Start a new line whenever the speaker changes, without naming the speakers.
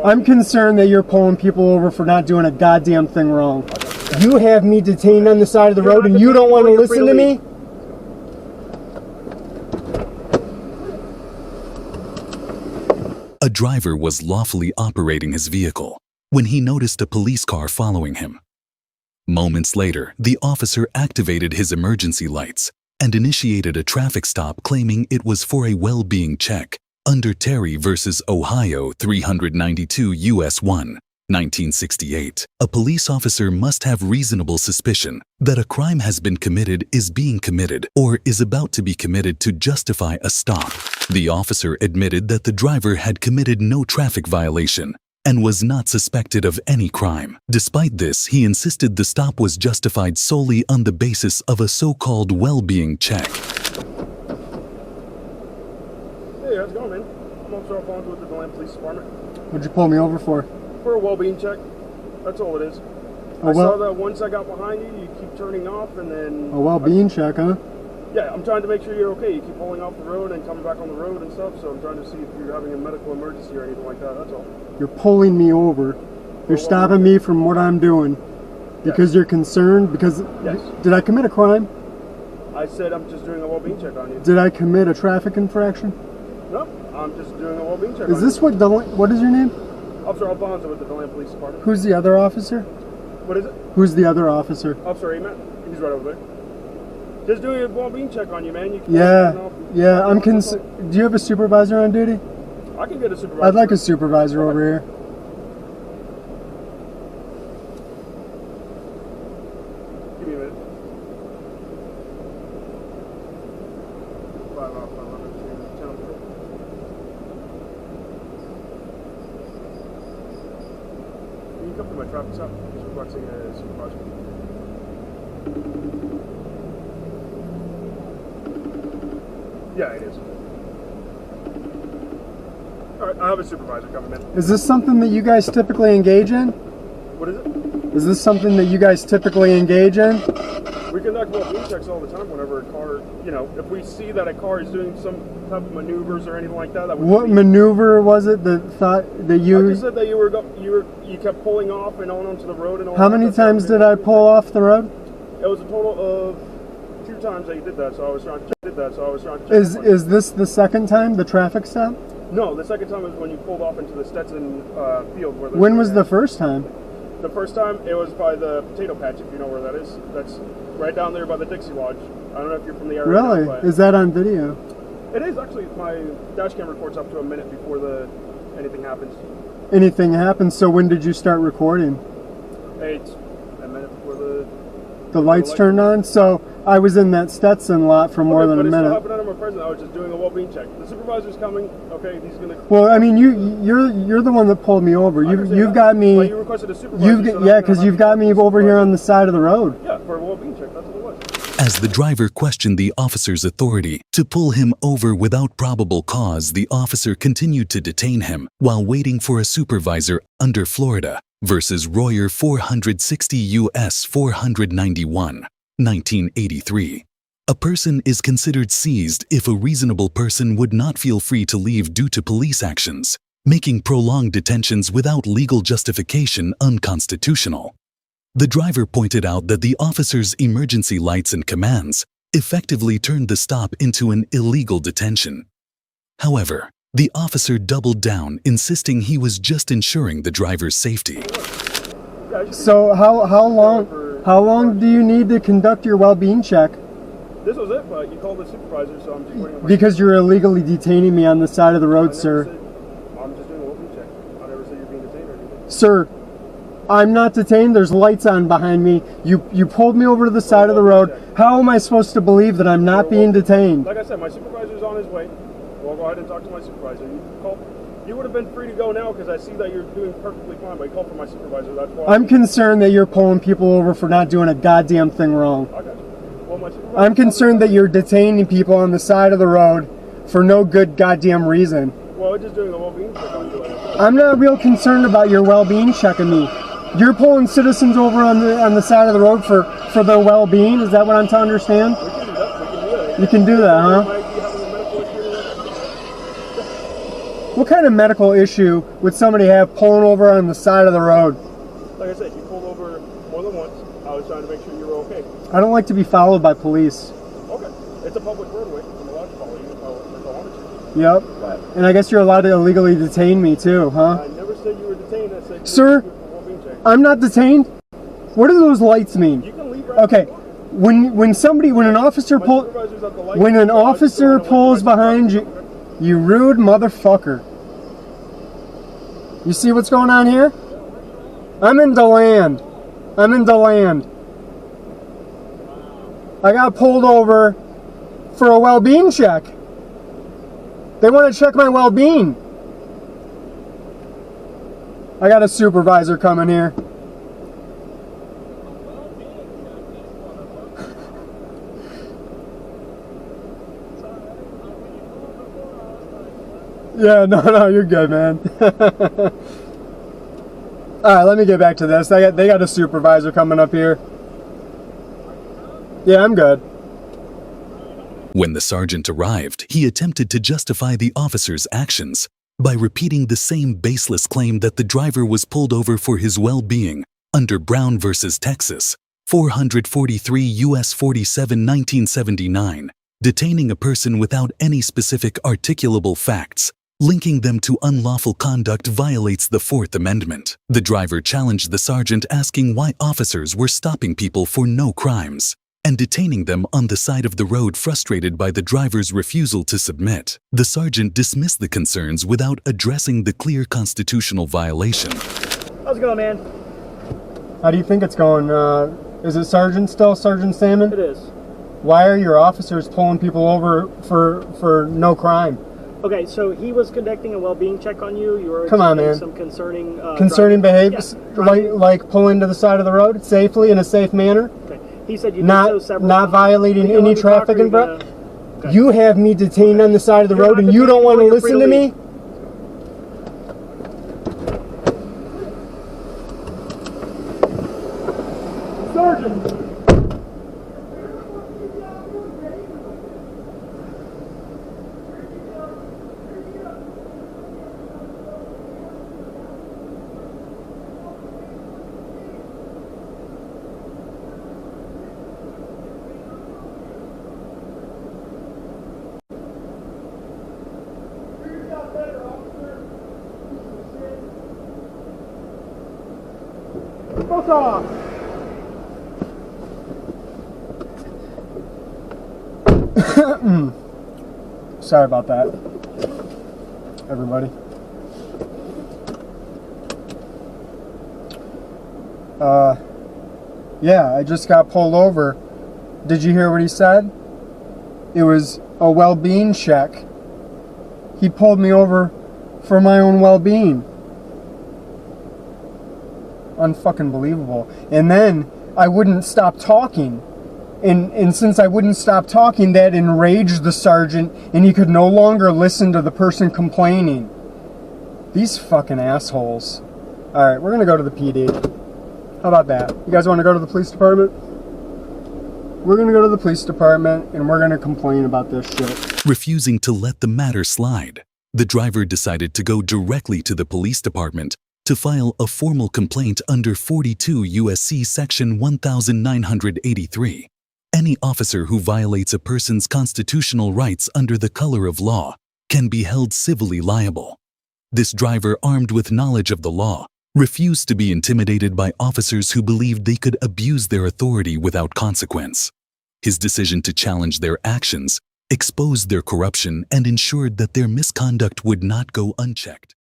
I'm concerned that you're pulling people over for not doing a goddamn thing wrong. You have me detained on the side of the road and you don't want to listen to me?
A driver was lawfully operating his vehicle when he noticed a police car following him. Moments later, the officer activated his emergency lights and initiated a traffic stop claiming it was for a well-being check under Terry v. Ohio 392 U.S. 1, 1968. A police officer must have reasonable suspicion that a crime has been committed, is being committed, or is about to be committed to justify a stop. The officer admitted that the driver had committed no traffic violation and was not suspected of any crime. Despite this, he insisted the stop was justified solely on the basis of a so-called well-being check.
Hey, how's it going, man? I'm Officer Alfonso with the Deland Police Department.
What'd you pull me over for?
For a well-being check. That's all it is. I saw that once I got behind you, you keep turning off and then...
A well-being check, huh?
Yeah, I'm trying to make sure you're okay. You keep pulling off the road and coming back on the road and stuff, so I'm trying to see if you're having a medical emergency or anything like that, that's all.
You're pulling me over. You're stopping me from what I'm doing. Because you're concerned? Because...
Yes.
Did I commit a crime?
I said I'm just doing a well-being check on you.
Did I commit a traffic infraction?
No, I'm just doing a well-being check
Is this what is your name?
Officer Alfonso with the Deland Police Department.
Who's the other officer?
What is it?
Who's the other officer?
Officer Amen. He's right over there. Just doing a well-being check on you, man. You
Yeah, I'm concerned. Do you have a supervisor on duty?
I can get a supervisor.
I'd like a supervisor over here.
Give me a minute. Can you come to my traffic stop? He's requesting a supervisor. Yeah, it is. Alright, I have a supervisor coming in.
Is this something that you guys typically engage in?
What is it?
Is this something that you guys typically engage in?
We conduct well-being checks all the time whenever a car, you know, if we see that a car is doing some type of maneuvers or anything like that.
What maneuver was it that you...
I just said that you kept pulling off and on onto the road and all.
How many times did I pull off the road?
It was a total of 2 times that you did that, so I was trying to check.
Is this the second time, the traffic stop?
No, the second time was when you pulled off into the Stetson field.
When was the first time?
The first time, it was by the potato patch, if you know where that is. That's right down there by the Dixie Lodge. I don't know if you're from the area.
Really? Is that on video?
It is, actually. My dash cam records up to a minute before anything happens.
Anything happens? So when did you start recording?
It's a minute before
the lights turned on? So I was in that Stetson lot for more than a minute.
But it's still happened under my presence. I was just doing a well-being check. The supervisor's coming. Okay, he's gonna.
Well, I mean, you're the one that pulled me over. You've got me.
Well, you requested a supervisor.
Yeah, because you've got me over here on the side of the road.
Yeah, for a well-being check. That's what it was.
As the driver questioned the officer's authority to pull him over without probable cause, the officer continued to detain him while waiting for a supervisor under Florida versus Royer 460 U.S. 491, 1983. A person is considered seized if a reasonable person would not feel free to leave due to police actions, making prolonged detentions without legal justification unconstitutional. The driver pointed out that the officer's emergency lights and commands effectively turned the stop into an illegal detention. However, the officer doubled down, insisting he was just ensuring the driver's safety.
So how long do you need to conduct your well-being check?
This was it, but you called the supervisor, so I'm just waiting.
Because you're illegally detaining me on the side of the road, sir.
I'm just doing a well-being check. I never said you're being detained or anything.
Sir, I'm not detained. There's lights on behind me. You pulled me over to the side of the road. How am I supposed to believe that I'm not being detained?
Like I said, my supervisor's on his way. We'll go ahead and talk to my supervisor. You would have been free to go now because I see that you're doing perfectly fine, but you called for my supervisor. That's why.
I'm concerned that you're pulling people over for not doing a goddamn thing wrong.
I got you. Well, my supervisor.
I'm concerned that you're detaining people on the side of the road for no good goddamn reason.
Well, we're just doing a well-being check on you.
I'm not real concerned about your well-being checking me. You're pulling citizens over on the side of the road for their well-being? Is that what I'm to understand?
We can do that.
You can do that, huh? What kind of medical issue would somebody have pulling over on the side of the road?
Like I said, you pulled over more than once. I was trying to make sure you were okay.
I don't like to be followed by police.
Okay. It's a public roadway. I'm allowed to follow you if I wanted to.
Yep.
But
And I guess you're allowed to illegally detain me too, huh?
I never said you were detained. I said you
Sir,
were for well-being check.
I'm not detained. What do those lights mean?
You can leave right
Okay.
now.
When an officer
My
pulls
supervisor's at the light.
when an
So I just
officer
don't wanna
pulls
wait for my
behind you,
supervisor.
you rude motherfucker. You see what's going on here? I'm in DeLand. I'm in DeLand. I got pulled over for a well-being check. They want to check my well-being. I got a supervisor coming here. Yeah, no, you're good, man. All right, let me get back to this. They got a supervisor coming up here. Yeah, I'm good.
When the sergeant arrived, he attempted to justify the officer's actions by repeating the same baseless claim that the driver was pulled over for his well-being under Brown versus Texas, 443 U.S. 47, 1979, detaining a person without any specific articulable facts. Linking them to unlawful conduct violates the Fourth Amendment. The driver challenged the sergeant, asking why officers were stopping people for no crimes and detaining them on the side of the road, frustrated by the driver's refusal to submit. The sergeant dismissed the concerns without addressing the clear constitutional violation.
How's it going, man?
How do you think it's going? Is it Sergeant still, Sergeant Salmon?
It is.
Why are your officers pulling people over for no crime?
Okay, so he was conducting a well-being check on you. You were
Come on, man.
some concerning
Behaviors,
driving.
like pulling to the side of the road safely in a safe manner,
Okay. He said you did so several
not
times.
violating
Are you
any
gonna talk,
traffic
or are you
infraction.
gonna- Okay.
You have me detained on the side of the
You're
road,
not
and you don't
detained
want to
anymore, you're
listen to
free
me.
Sergeant! Both off!
Sorry about that, everybody. Yeah, I just got pulled over. Did you hear what he said? It was a well-being check. He pulled me over for my own well-being. Unfucking believable. And then I wouldn't stop talking. And since I wouldn't stop talking, that enraged the sergeant, and he could no longer listen to the person complaining. These fucking assholes. Alright, we're gonna go to the PD. How about that? You guys want to go to the police department? We're gonna go to the police department, and we're gonna complain about this shit.
Refusing to let the matter slide, the driver decided to go directly to the police department to file a formal complaint under 42 U.S.C. Section 1983. Any officer who violates a person's constitutional rights under the color of law can be held civilly liable. This driver, armed with knowledge of the law, refused to be intimidated by officers who believed they could abuse their authority without consequence. His decision to challenge their actions exposed their corruption and ensured that their misconduct would not go unchecked.